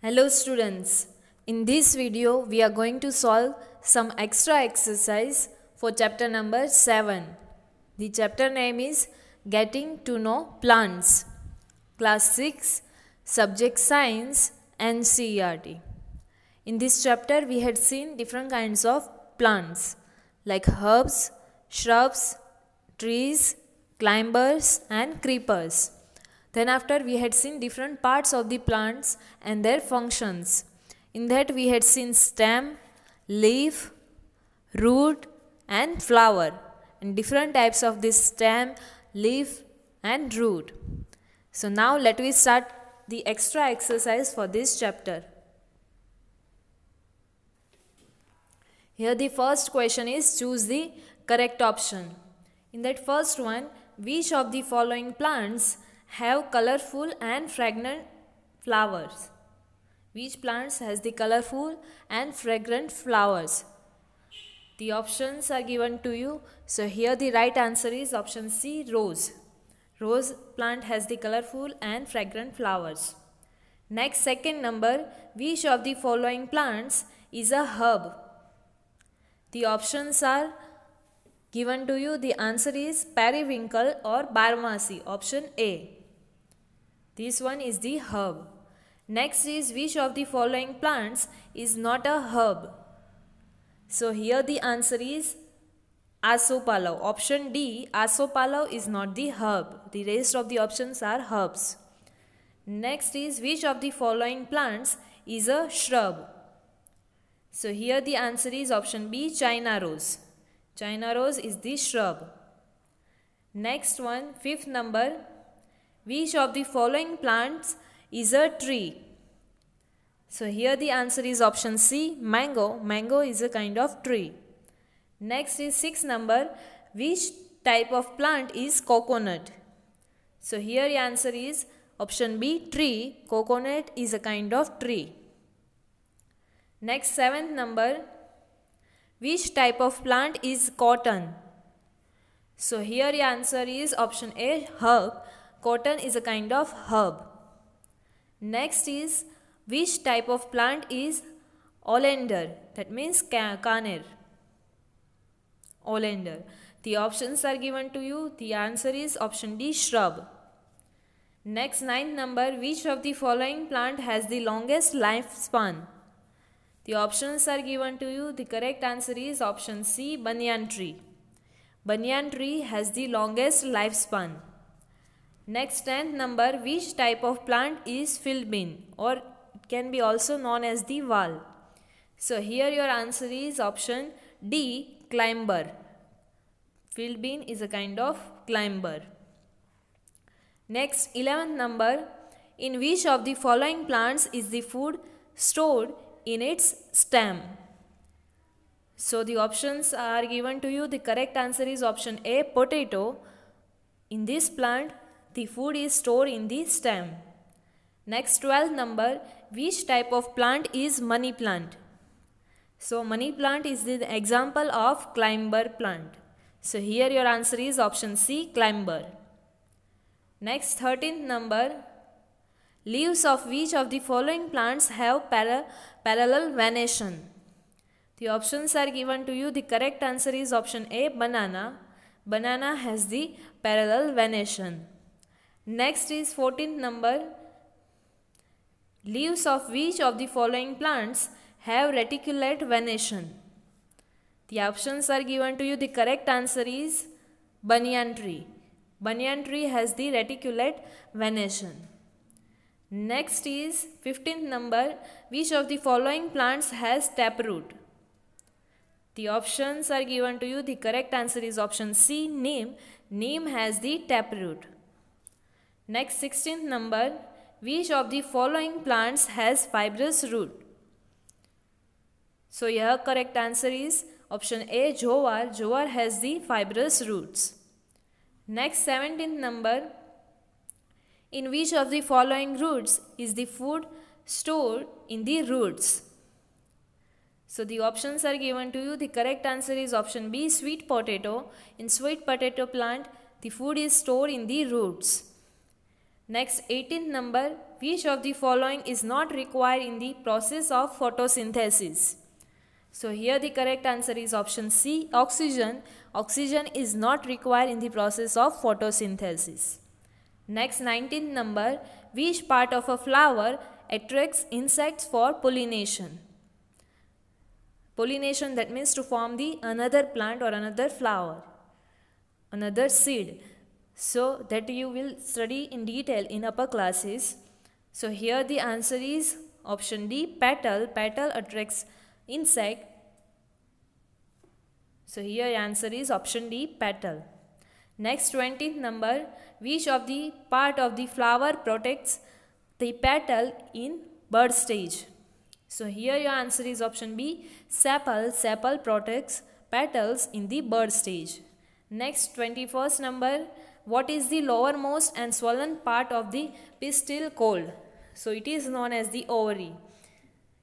Hello students, in this video we are going to solve some extra exercise for chapter number 7. The chapter name is Getting to Know Plants, Class 6, Subject Science and CERT. In this chapter we had seen different kinds of plants like herbs, shrubs, trees, climbers and creepers. Then after we had seen different parts of the plants and their functions. In that we had seen stem, leaf, root and flower and different types of this stem, leaf and root. So now let me start the extra exercise for this chapter. Here the first question is choose the correct option. In that first one, which of the following plants have colorful and fragrant flowers? Which plants has the colorful and fragrant flowers? The options are given to you. So here the right answer is option C, rose. Rose plant has the colorful and fragrant flowers. Next, second number, which of the following plants is a herb? The options are given to you. The answer is periwinkle or Baramasi, option A. This one is the herb. Next is which of the following plants is not a herb? So here the answer is Asopalava. Option D, Asopalava is not the herb. The rest of the options are herbs. Next is which of the following plants is a shrub? So here the answer is option B, China rose. China rose is the shrub. Next one, fifth number, which of the following plants is a tree? So here the answer is option C, mango. Mango is a kind of tree. Next is sixth number, which type of plant is coconut? So here the answer is option B, tree. Coconut is a kind of tree. Next, seventh number, which type of plant is cotton? So here the answer is option A, herb. Cotton is a kind of herb. Next is which type of plant is oleander? That means kaner. Oleander. The options are given to you. The answer is option D, shrub. Next, ninth number, which of the following plant has the longest lifespan? The options are given to you. The correct answer is option C, banyan tree. Banyan tree has the longest lifespan. Next, 10th number, which type of plant is field bean, or it can be also known as the wall? So here your answer is option D, climber. Field bean is a kind of climber. Next, 11th number, in which of the following plants is the food stored in its stem? So the options are given to you. The correct answer is option A, potato. In this plant, the food is stored in the stem. Next, 12th number, which type of plant is money plant? So money plant is the example of climber plant. So here your answer is option C, climber. Next, 13th number, leaves of which of the following plants have parallel venation? The options are given to you. The correct answer is option A, banana. Banana has the parallel venation. Next is 14th number, leaves of which of the following plants have reticulate venation? The options are given to you. The correct answer is banyan tree. Banyan tree has the reticulate venation. Next is 15th number, which of the following plants has taproot? The options are given to you. The correct answer is option C, neem. Neem has the taproot. Next, 16th number, which of the following plants has fibrous root? So your correct answer is option A, jowar. Jowar has the fibrous roots. Next, 17th number, in which of the following roots is the food stored in the roots? So the options are given to you. The correct answer is option B, sweet potato. In sweet potato plant, the food is stored in the roots. Next 18th number, which of the following is not required in the process of photosynthesis? So here the correct answer is option C, oxygen. Oxygen is not required in the process of photosynthesis. Next 19th number, which part of a flower attracts insects for pollination? Pollination, that means to form the another plant or another flower, another seed. So that you will study in detail in upper classes. So here the answer is option D, petal. Petal attracts insect. So here answer is option D, petal. Next 20th number, which of the part of the flower protects the petal in bud stage? So here your answer is option B, sepal. Sepal protects petals in the bud stage. Next 21st number, what is the lowermost and swollen part of the pistil called? So it is known as the ovary.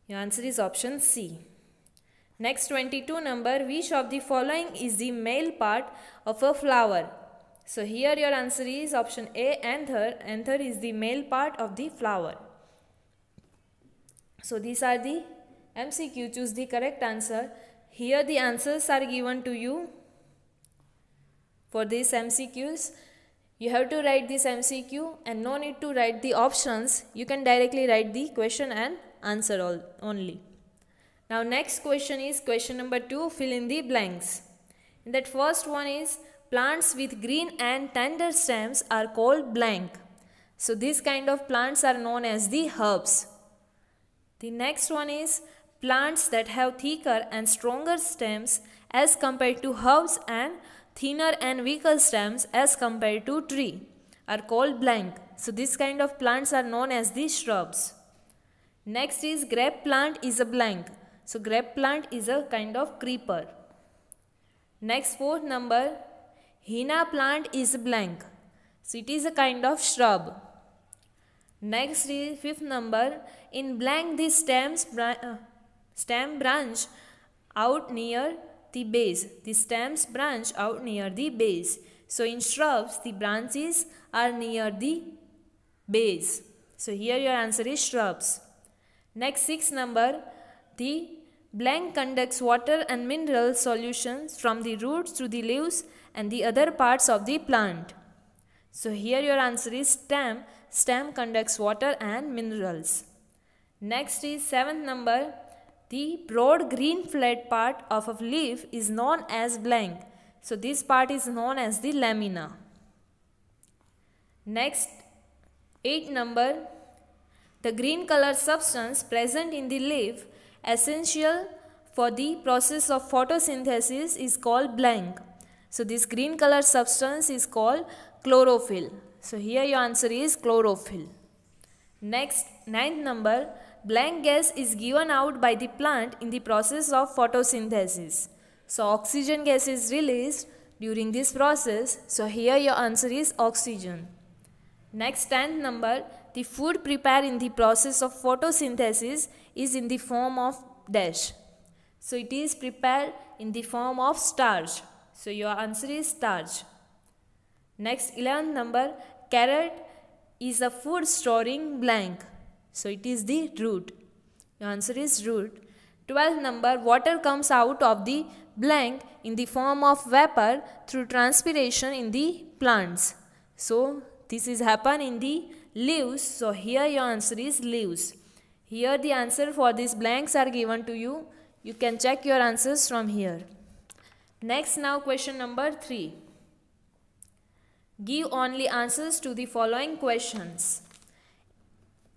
Your answer is option C. Next 22 number, which of the following is the male part of a flower? So here your answer is option A, anther. Anther is the male part of the flower. So these are the MCQ. Choose the correct answer. Here the answers are given to you. For these MCQs, you have to write this MCQ and no need to write the options. You can directly write the question and answer only. Now next question is question number 2, fill in the blanks. In that first one is, plants with green and tender stems are called blank. So this kind of plants are known as the herbs. The next one is, plants that have thicker and stronger stems as compared to herbs and thinner and weaker stems as compared to tree are called blank. So this kind of plants are known as the shrubs. Next is, grape plant is a blank. So grape plant is a kind of creeper. Next 4th number, henna plant is blank. So it is a kind of shrub. Next is 5th number, in blank the stem branch out near the base. The stems branch out near the base. So in shrubs the branches are near the base. So here your answer is shrubs. Next 6th number, the blank conducts water and mineral solutions from the roots to the leaves and the other parts of the plant. So here your answer is stem. Stem conducts water and minerals. Next is 7th number, the broad green flat part of a leaf is known as blank. So this part is known as the lamina. Next 8th number, the green color substance present in the leaf essential for the process of photosynthesis is called blank. So this green color substance is called chlorophyll. So here your answer is chlorophyll. Next 9th number, blank gas is given out by the plant in the process of photosynthesis. So oxygen gas is released during this process. So here your answer is oxygen. Next 10th number, the food prepared in the process of photosynthesis is in the form of dash. So it is prepared in the form of starch. So your answer is starch. Next 11th number, carrot is a food storing blank. So it is the root. Your answer is root. 12th number, water comes out of the blank in the form of vapor through transpiration in the plants. So this is happen in the leaves. So here your answer is leaves. Here the answer for these blanks are given to you. You can check your answers from here. Next now question number 3. Give only answers to the following questions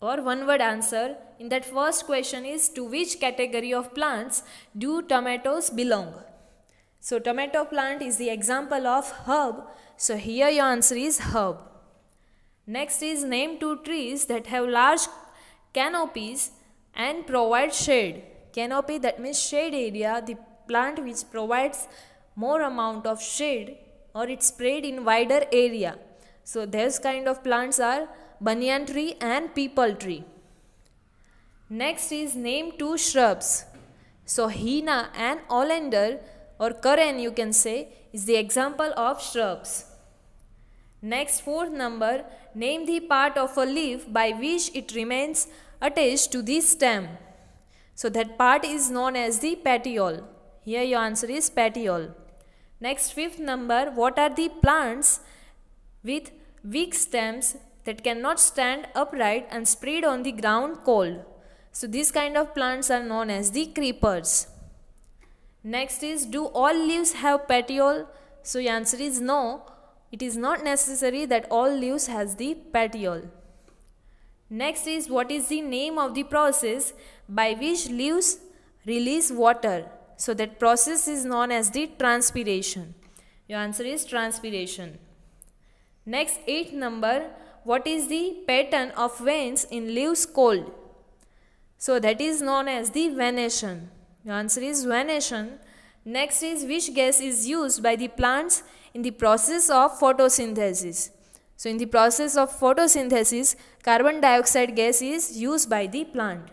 or one word answer. In that first question is, to which category of plants do tomatoes belong? So tomato plant is the example of herb. So here your answer is herb. Next is, name 2 trees that have large canopies and provide shade. Canopy, that means shade area, the plant which provides more amount of shade or it's spread in wider area. So those kind of plants are banyan tree and peepal tree. Next is, name 2 shrubs. So henna and oleander or curran you can say is the example of shrubs. Next, fourth number, name the part of a leaf by which it remains attached to the stem. So that part is known as the petiole. Here your answer is petiole. Next, fifth number, what are the plants with weak stems that cannot stand upright and spread on the ground cold? So these kind of plants are known as the creepers. Next is, do all leaves have petiole? So your answer is no. It is not necessary that all leaves has the petiole. Next is, what is the name of the process by which leaves release water? So that process is known as the transpiration. Your answer is transpiration. Next, eighth number, what is the pattern of veins in leaves cold? So that is known as the venation. Your answer is venation. Next is, which gas is used by the plants in the process of photosynthesis? So in the process of photosynthesis, carbon dioxide gas is used by the plant.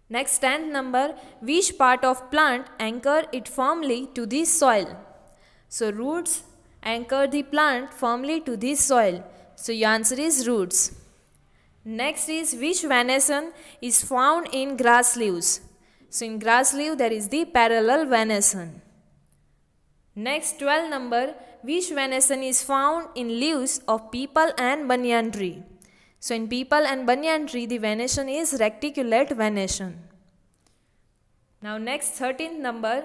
Next, 10th number, which part of plant anchor it firmly to the soil? So roots anchor the plant firmly to the soil. So your answer is roots. Next is, which venation is found in grass leaves? So in grass leaf there is the parallel venation. Next, 12th number, which venation is found in leaves of peepal and banyan tree? So in peepal and banyan tree the venation is reticulate venation. Now next, 13th number,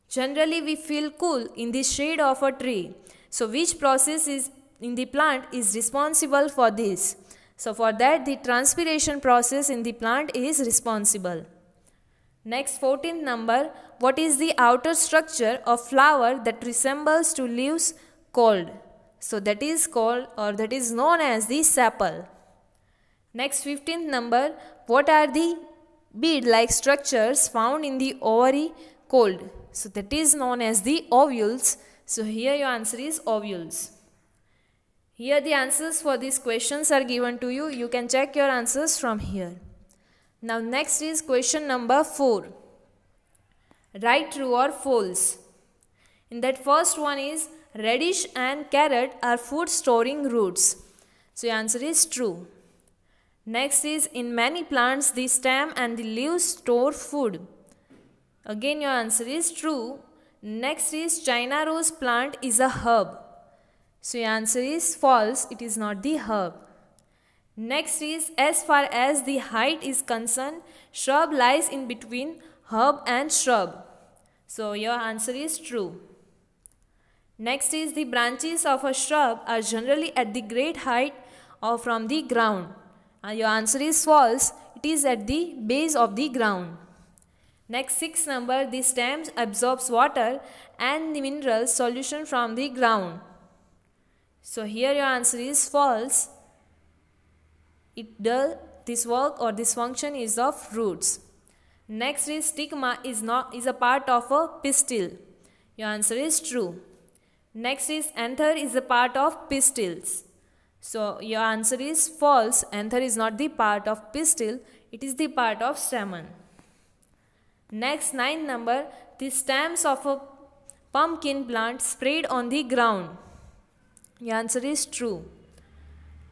generally we feel cool in the shade of a tree. So which process is in the plant is responsible for this? So for that the transpiration process in the plant is responsible. Next, 14th number, what is the outer structure of flower that resembles to leaves called? So that is called, or that is known as the sepal. Next, 15th number, what are the bead-like structures found in the ovary called? So that is known as the ovules. So here your answer is ovules. Here the answers for these questions are given to you. You can check your answers from here. Now next is question number 4. Write true or false. In that first one is, radish and carrot are food storing roots. So your answer is true. Next is, in many plants the stem and the leaves store food. Again your answer is true. Next is, China rose plant is a herb. So your answer is false. It is not the herb. Next is, as far as the height is concerned, shrub lies in between herb and shrub. So your answer is true. Next is, the branches of a shrub are generally at the great height or from the ground. Your answer is false. It is at the base of the ground. Next, 6th number, the stems absorbs water and the mineral solution from the ground. So here your answer is false. This work or this function is of roots. Next is, stigma is a part of a pistil. Your answer is true. Next is, anther is a part of pistils. So your answer is false. Anther is not the part of pistil. It is the part of stamen. Next, 9th number, the stems of a pumpkin plant spread on the ground. Your answer is true.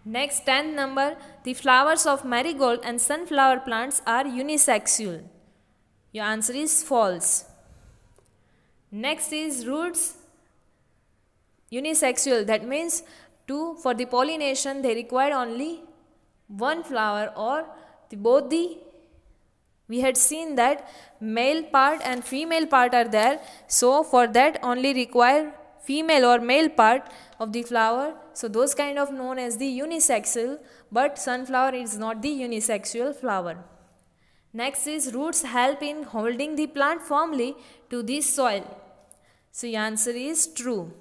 Next, 10th number, the flowers of marigold and sunflower plants are unisexual. Your answer is false. Next is, roots unisexual. That means for the pollination they require only one flower, or we had seen that male part and female part are there. So for that only require female or male part of the flower. So those kind of known as the unisexual, but sunflower is not the unisexual flower. Next is, roots help in holding the plant firmly to the soil. So your answer is true.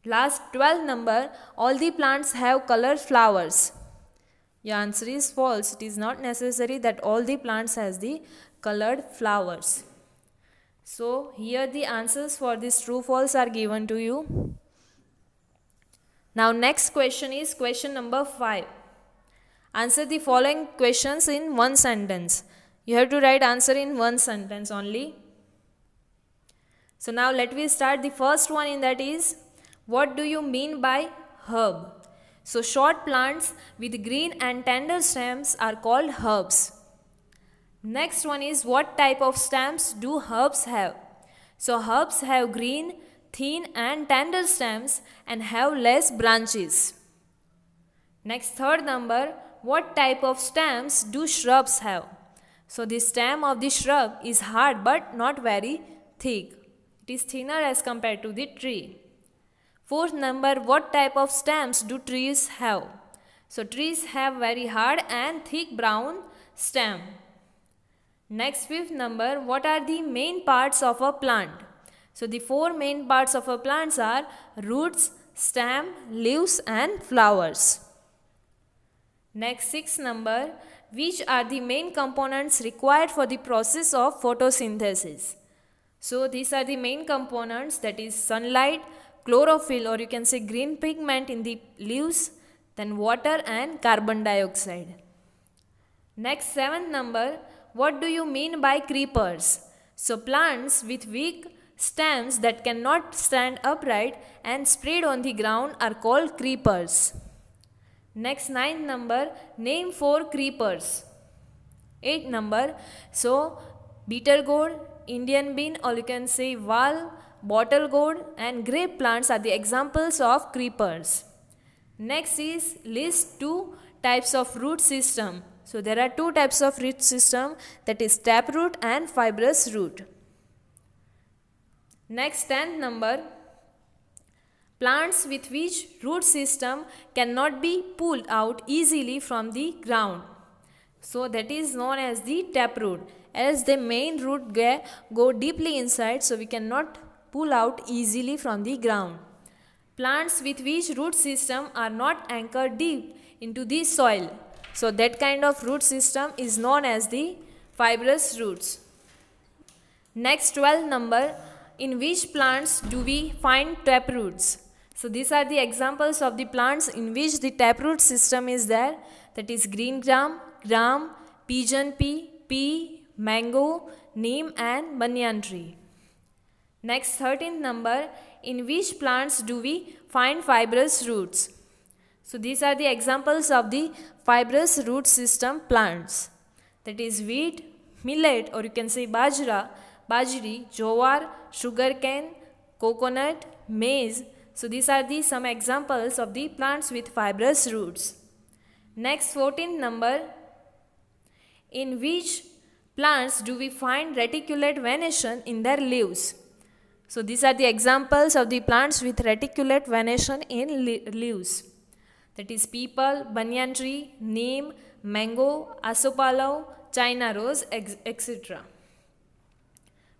Last, 12th number, all the plants have colored flowers. Your answer is false. It is not necessary that all the plants has the colored flowers. So here the answers for this true false are given to you. Now next question is question number 5. Answer the following questions in one sentence. You have to write answer in one sentence only. So now let me start. The first one in that is, What do you mean by herb? So short plants with green and tender stems are called herbs. Next one is, what type of stems do herbs have? So herbs have green, thin and tender stems and have less branches. Next, third number, what type of stems do shrubs have? So the stem of the shrub is hard but not very thick. It is thinner as compared to the tree. Fourth number, what type of stems do trees have? So trees have very hard and thick brown stem. Next, fifth number, what are the main parts of a plant? So the four main parts of a plant are roots, stem, leaves and flowers. Next, sixth number, which are the main components required for the process of photosynthesis? So these are the main components, that is sunlight, chlorophyll or you can say green pigment in the leaves, then water and carbon dioxide. Next, seventh number, what do you mean by creepers? So plants with weak stems that cannot stand upright and spread on the ground are called creepers. Next, ninth number, name 4 creepers. Eighth number, so bitter gourd, Indian bean or you can say wall, bottle gourd and grape plants are the examples of creepers. Next is, list 2 types of root system. So there are 2 types of root system, that is taproot and fibrous root. Next, 10th number, plants with which root system cannot be pulled out easily from the ground. So that is known as the taproot, as the main root go deeply inside, so we cannot pull out easily from the ground. Plants with which root system are not anchored deep into the soil. So that kind of root system is known as the fibrous roots. Next, 12th number, in which plants do we find taproots? So these are the examples of the plants in which the taproot system is there, that is green gram, pigeon pea, mango, neem and banyan tree. Next, 13th number, in which plants do we find fibrous roots? So these are the examples of the fibrous root system plants, that is wheat, millet or you can say bajri, jowar, sugarcane, coconut, maize. So these are the some examples of the plants with fibrous roots. Next, 14th number, in which plants do we find reticulate venation in their leaves? So these are the examples of the plants with reticulate venation in leaves, that is peepal, banyan tree, neem, mango, asopalao, China rose, etc.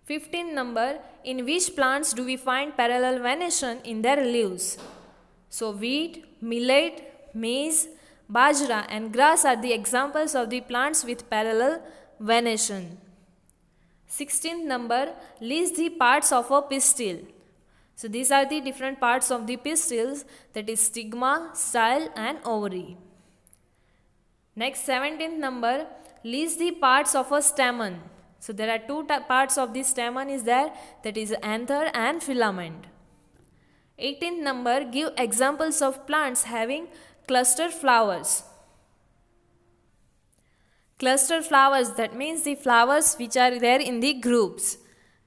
15th number, in which plants do we find parallel venation in their leaves? So wheat, millet, maize, bajra and grass are the examples of the plants with parallel venation. 16th number, list the parts of a pistil. So these are the different parts of the pistils, that is stigma, style and ovary. Next, 17th number, list the parts of a stamen. So there are 2 parts of the stamen is there, that is anther and filament. 18th number, give examples of plants having clustered flowers. Clustered flowers, that means the flowers which are there in the groups.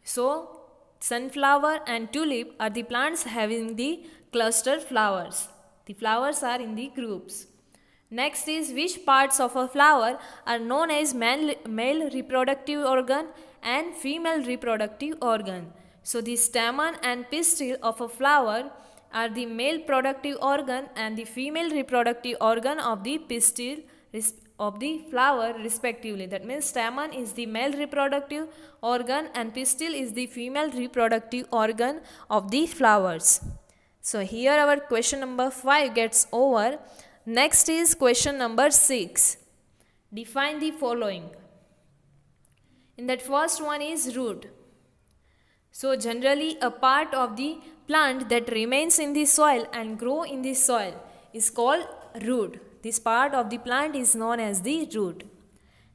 So sunflower and tulip are the plants having the clustered flowers. The flowers are in the groups. Next is, which parts of a flower are known as male reproductive organ and female reproductive organ. So the stamen and pistil of a flower are the male productive organ and the female reproductive organ of the pistil of the flower respectively. That means stamen is the male reproductive organ and pistil is the female reproductive organ of the flowers. So here our question number 5 gets over. Next is question number 6. Define the following. In that first one is root. So generally a part of the plant that remains in the soil and grow in the soil is called root. This part of the plant is known as the root.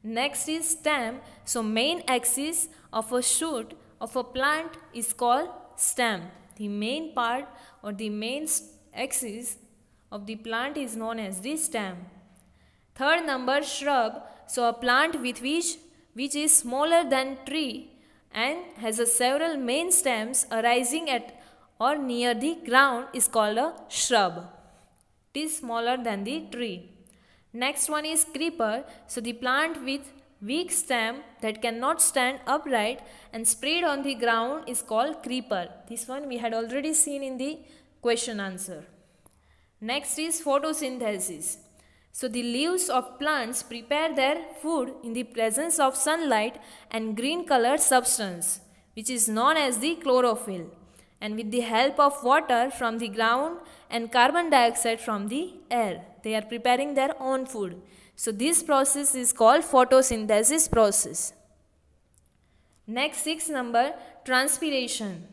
Next is stem. So main axis of a shoot of a plant is called stem. The main part or the main axis of the plant is known as the stem. Third number, shrub. So a plant which is smaller than tree and has a several main stems arising at or near the ground is called a shrub. It is smaller than the tree. Next one is creeper. So the plant with weak stem that cannot stand upright and spread on the ground is called creeper. This one we had already seen in the question answer. Next is photosynthesis. So the leaves of plants prepare their food in the presence of sunlight and green colored substance, which is known as the chlorophyll, and with the help of water from the ground and carbon dioxide from the air, they are preparing their own food. So this process is called photosynthesis process. Next, 6 number, transpiration.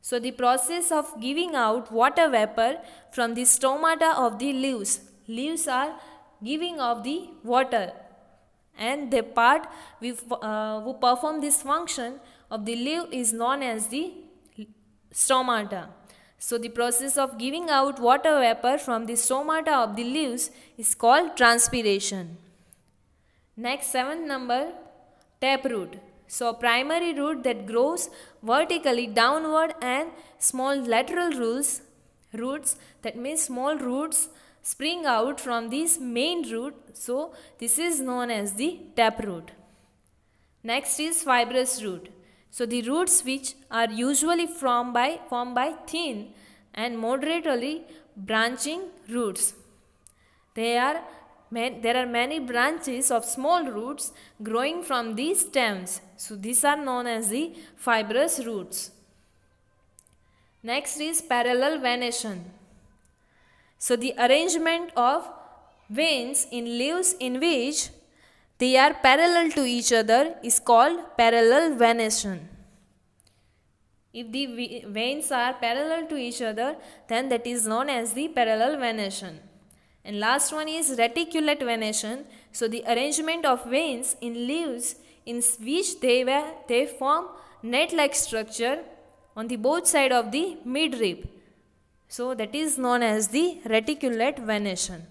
So the process of giving out water vapor from the stomata of the leaves. Leaves are giving off the water, and the part who perform this function of the leaf is known as the stomata. So the process of giving out water vapor from the stomata of the leaves is called transpiration. Next, 7th number, taproot. So primary root that grows vertically downward and small lateral roots, that means small roots spring out from this main root. So this is known as the taproot. Next is fibrous root. So the roots which are usually formed by thin and moderately branching roots. There are many branches of small roots growing from these stems. So these are known as the fibrous roots. Next is parallel venation. So the arrangement of veins in leaves in which they are parallel to each other is called parallel venation. If the veins are parallel to each other, then that is known as the parallel venation. And last one is reticulate venation. So the arrangement of veins in leaves in which they form net-like structure on the both side of the midrib. So that is known as the reticulate venation.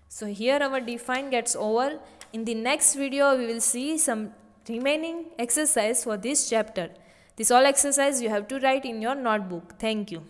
So here our define gets over. In the next video we will see some remaining exercise for this chapter. This all exercise you have to write in your notebook. Thank you.